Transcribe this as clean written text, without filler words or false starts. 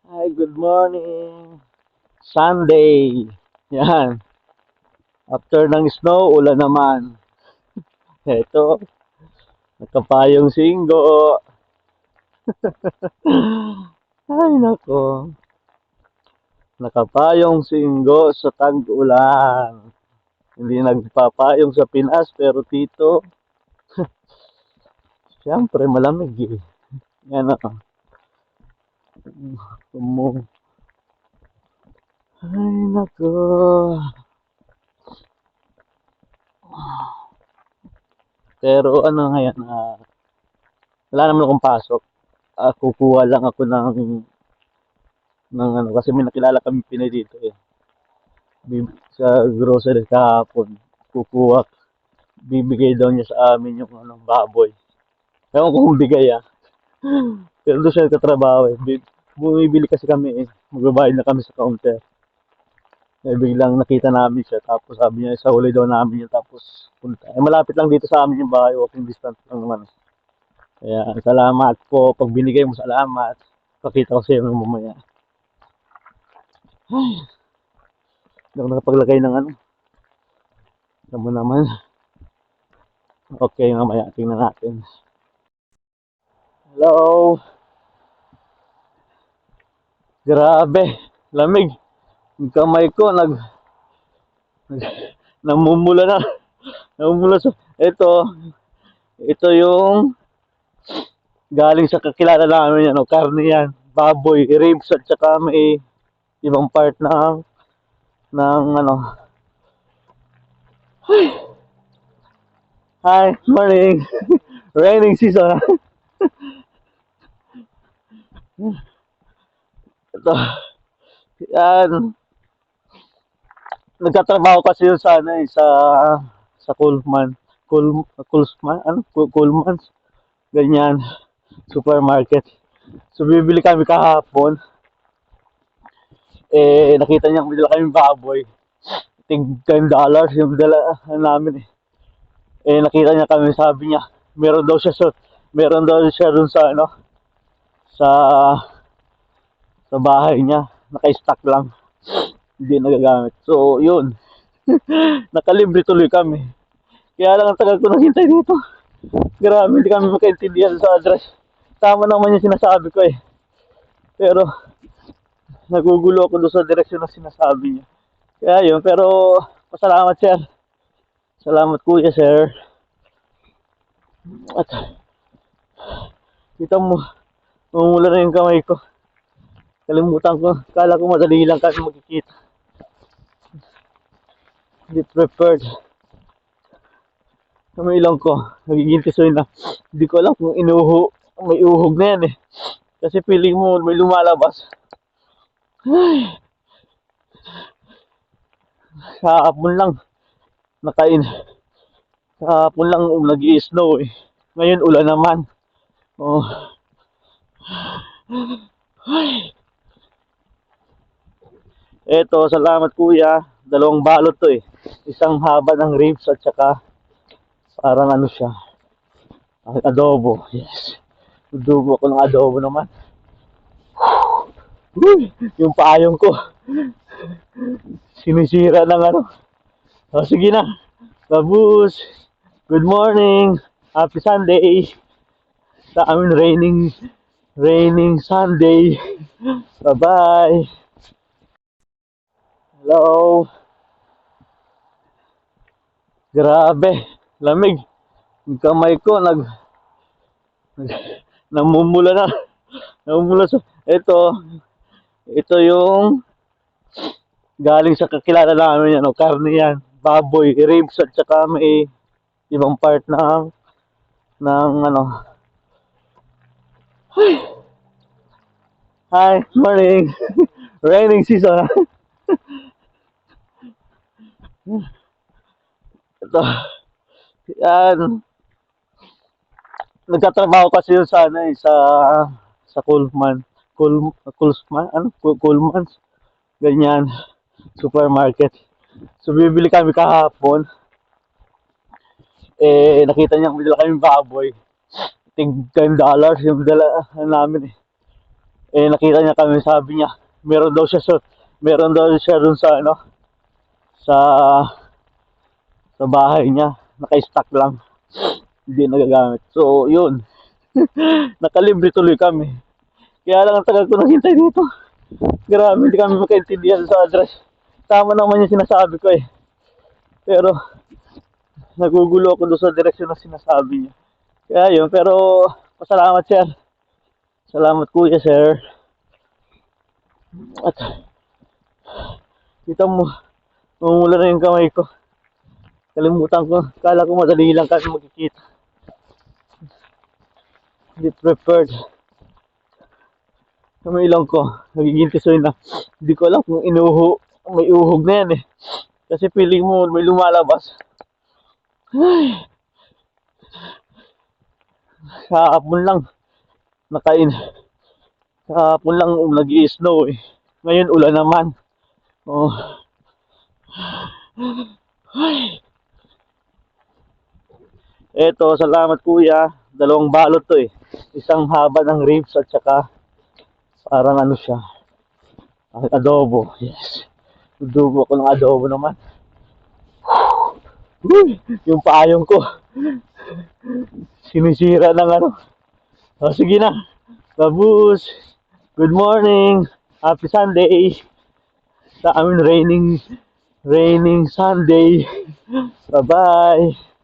Hi, good morning. Sunday. Yan. After ng snow, ulan naman. Eto, nakapayong singgo. Ay, nako. Nakapayong singgo sa tag-ulan. Hindi nagpapayong sa Pinas, pero dito, siyempre malamig eh. Yan ako. Kumu- Ay, nako. Pero ano ngayon, wala naman akong pasok. Kukuha lang ako ng ano, kasi may nakilala kami Pinay dito eh. Sa grocery kahapon, kukuha, bibigay daw niya sa amin yung ano, baboy. Ewan ko kung bigay pero doon siya nagtatrabaho eh. Bumibili kasi kami eh. Magbabayad na kami sa counter. Eh, biglang nakita namin siya, tapos sabi niya, sa huli daw namin yun, tapos punta. Eh, malapit lang dito sa amin yung bahay, walking distance lang naman. Kaya salamat po, pag binigay mo salamat. Pakita ko sa iyo mamaya. Hindi ako nakapaglagay ng ano. Alam mo naman. Okay, mamaya tingnan natin. Hello. Grabe. Lamig. Yung kamay ko namumula na. Namumula sa ito yung galing sa kakilala namin ano, karne yan. Baboy, ribs at saka may ibang part ng ano. Hi, morning. Raining season. Ito. Yan. Nagtatrabaho kasi yun sa ano eh, sa Coolman. Coolman, ano? Coolman. Ganyan. Supermarket. So bibili kami kahapon. Eh, nakita niya may dala kaming baboy. Tig $10 yung dala namin eh. Eh, nakita niya kami, sabi niya, meron daw siya sa, meron daw siya dun sa ano, sa sa bahay niya. Naka-stock lang. Hindi nagagamit. So, yun. Nakalibre tuloy kami. Kaya lang ang tagal ko nang hintay dito. Grabe, hindi kami makaintindihan sa address. Tama naman yung sinasabi ko eh. Pero, nagugulo ako doon sa direksyon na sinasabi niya. Kaya yun, pero pasalamat sir. Salamat kuya sir. At kita mo, umula na yung kamay ko. Kalimutan ko, kala ko madali lang kami magkikita. Hindi prepared. Kamay lang ko, nagiging tisoy na. Hindi ko alam kung may uhog na yan eh. Kasi feeling mo may lumalabas. Ay, kahapon lang, nakain. Kahapon lang nag-i-snow eh. Ngayon ulan naman. Oh. Eto, salamat kuya. Dalawang balot to eh. Isang haba ng ribs at saka parang ano siya. Adobo. Yes. Adobo ko ng adobo naman. Yung paayong ko. Sinisira ng ano. O sige na. Babus. Good morning. Happy Sunday. Sa amin raining Sunday. Bye-bye. Hello. Grabe. Lamig. Yung kamay ko nag namumula na. Namumula sa ito yung galing sa kakilala namin ano, karne yan. Baboy, ribs at saka may ibang part ng ano. Hi, morning. Raining season. Ito. Yan. Nagtatrabaho kasi yun sa ano eh, sa Coolman. Coolman, ano? Coolman. Ganyan. Supermarket. So bibili kami kahapon. Eh, nakita niya may dala kaming baboy. Tig $10 yung dala namin eh. Eh nakita niya kami, sabi niya, meron daw siya dun sa ano, sa bahay niya, naka-stock lang, hindi nagagamit. So, yun, nakalibre tuloy kami. Kaya lang ang tagal ko naghintay dito. Grabe, hindi kami makaintindihan sa address. Tama naman yung sinasabi ko eh. Pero, nagugulo ako doon sa direksyon na sinasabi niya. Kaya yun, pero, pasalamat sir. Salamat kuya sir. At, kita mo, umula na yung kamay ko. Kalimutan ko, kala ko madali lang kami magkikita. Hindi prepared. Sa may ilong ko, nagiging tisoy na. Hindi ko alam kung may uhog na yan eh. Kasi feeling mo may lumalabas. Ay, kahapon lang, nakain. Kahapon lang nag-i-snow eh. Ngayon ulan naman. Oh. Ay. Eto, salamat kuya. Dalawang balot to eh. Isang haba ng ribs at saka parang ano siya, adobo. Yes. Adobo ako ng adobo naman. Yung paayong ko. Sinisira ng ano. O, sige na. Babus. Good morning. Happy Sunday. Sa amin raining Sunday. Bye-bye.